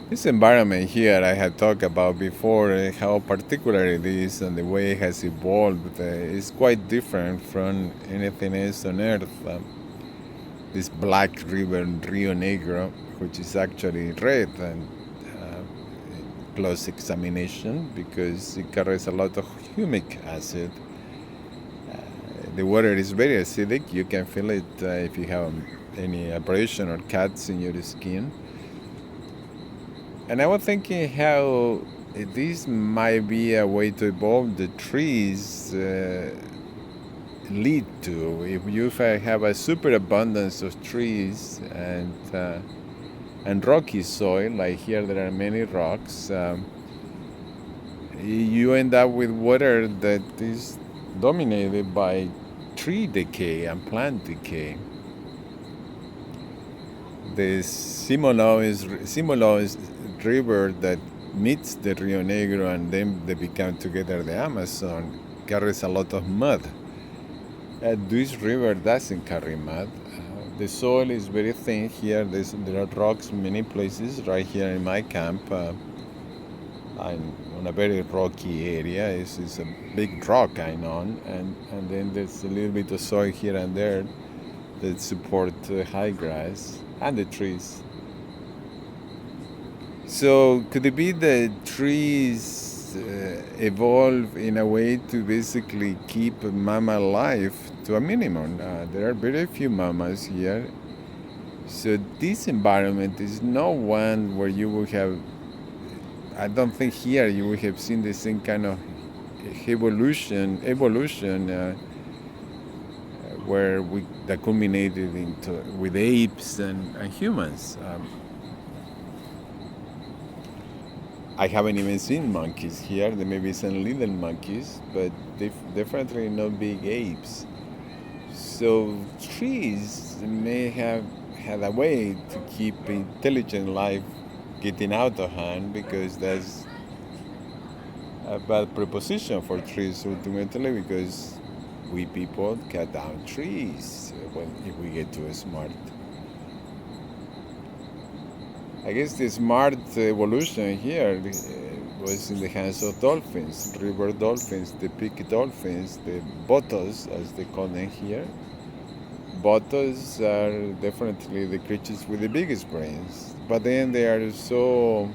This environment here I had talked about before, how particular it is and the way it has evolved is quite different from anything else on Earth. This black river, Rio Negro, which is actually red and close examination because it carries a lot of humic acid. The water is very acidic. You can feel it if you have any abrasion or cuts in your skin. And I was thinking how this might be a way to evolve the trees lead to. If you have a superabundance of trees and rocky soil, like here there are many rocks, you end up with water that is dominated by tree decay and plant decay. The Simonois river that meets the Rio Negro and then they become together the Amazon carries a lot of mud. This river doesn't carry mud. The soil is very thin here. There are rocks in many places. Right here in my camp, I'm on a very rocky area. It's a big rock I'm on, and then there's a little bit of soil here and there that support high grass and the trees. So could it be that trees evolve in a way to basically keep mammal life to a minimum? There are very few mammals here. So this environment is not one where you will have, I don't think here you will have seen the same kind of evolution where that culminated into with apes and humans. I haven't even seen monkeys here. There may be some little monkeys, but definitely not big apes. So trees may have had a way to keep intelligent life getting out of hand because that's a bad preposition for trees ultimately because we people cut down trees if we get too smart. I guess the smart evolution here was in the hands of dolphins, river dolphins, the pig dolphins, the botos, as they call them here. Botos are definitely the creatures with the biggest brains, but then they are so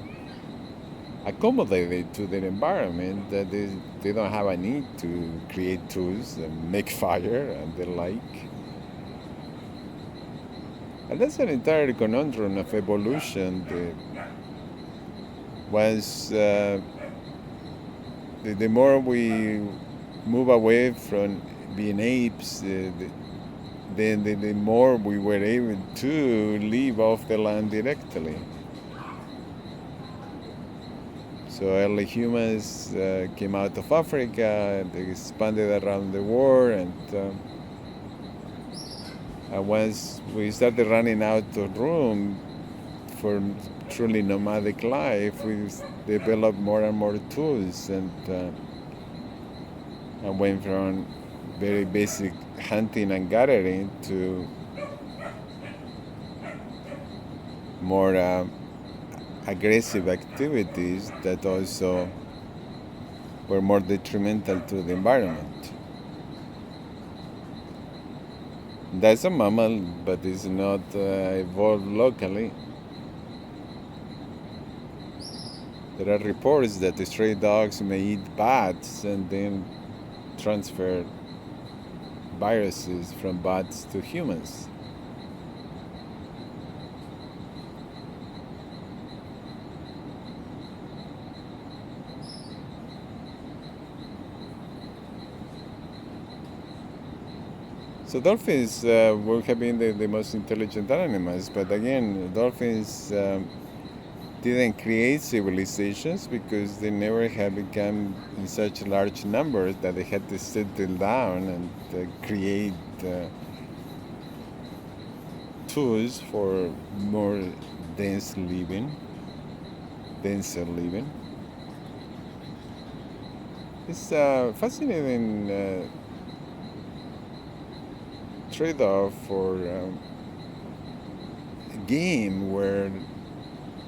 accommodated to their environment that they don't have a need to create tools and make fire and the like. And that's an entire conundrum of evolution. The more we move away from being apes, then the more we were able to live off the land directly. So early humans came out of Africa, they expanded around the world, and once we started running out of room for truly nomadic life, we developed more and more tools and went from very basic hunting and gathering to more aggressive activities that also were more detrimental to the environment. That's a mammal, but it's not evolved locally. There are reports that the stray dogs may eat bats and then transfer viruses from bats to humans. So dolphins will have been the most intelligent animals, but again, dolphins didn't create civilizations because they never had become in such large numbers that they had to settle down and create tools for more denser living. It's a fascinating trade-off for a game where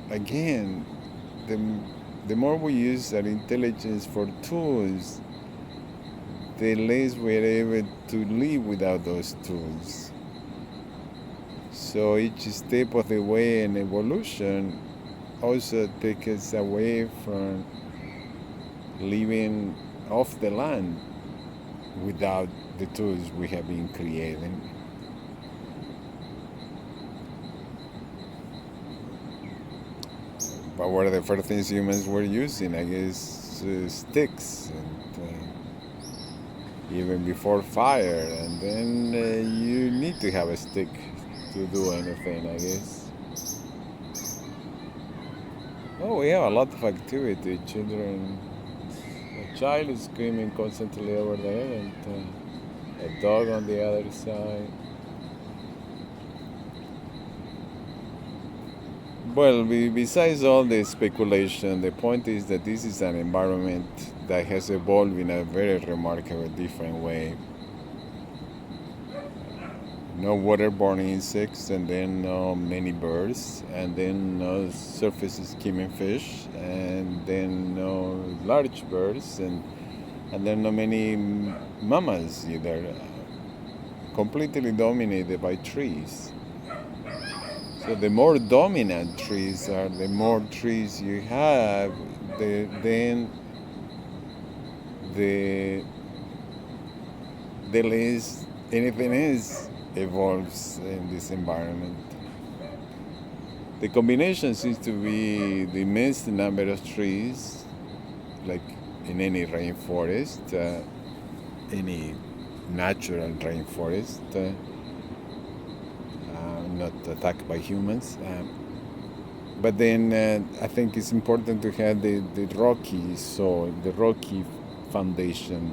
again, the, the more we use our intelligence for tools, the less we're able to live without those tools. So each step of the way in evolution also takes us away from living off the land without the tools we have been creating. But what are the first things humans were using? I guess sticks, and even before fire. And then you need to have a stick to do anything, I guess. Oh, we have a lot of activity. Children, a child is screaming constantly over there, and a dog on the other side. Well, besides all the speculation, the point is that this is an environment that has evolved in a very remarkable, different way. No waterborne insects, and then no many birds, and then no surface skimming fish, and then no large birds, and then no many mammals either. Completely dominated by trees. So the more dominant trees are, the more trees you have, then the less anything else evolves in this environment. The combination seems to be the immense number of trees, like in any rainforest, any natural rainforest, not attacked by humans. But then I think it's important to have the rocky soil, the rocky foundation,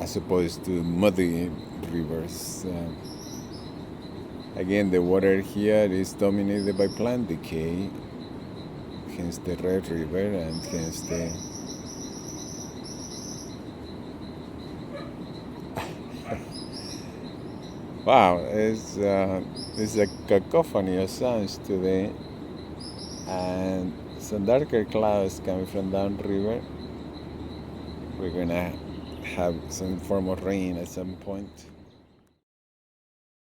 as opposed to muddy rivers. Again, the water here is dominated by plant decay, hence the Red River, and hence the wow, it's a cacophony of sounds today, and some darker clouds coming from downriver. We're gonna have some form of rain at some point.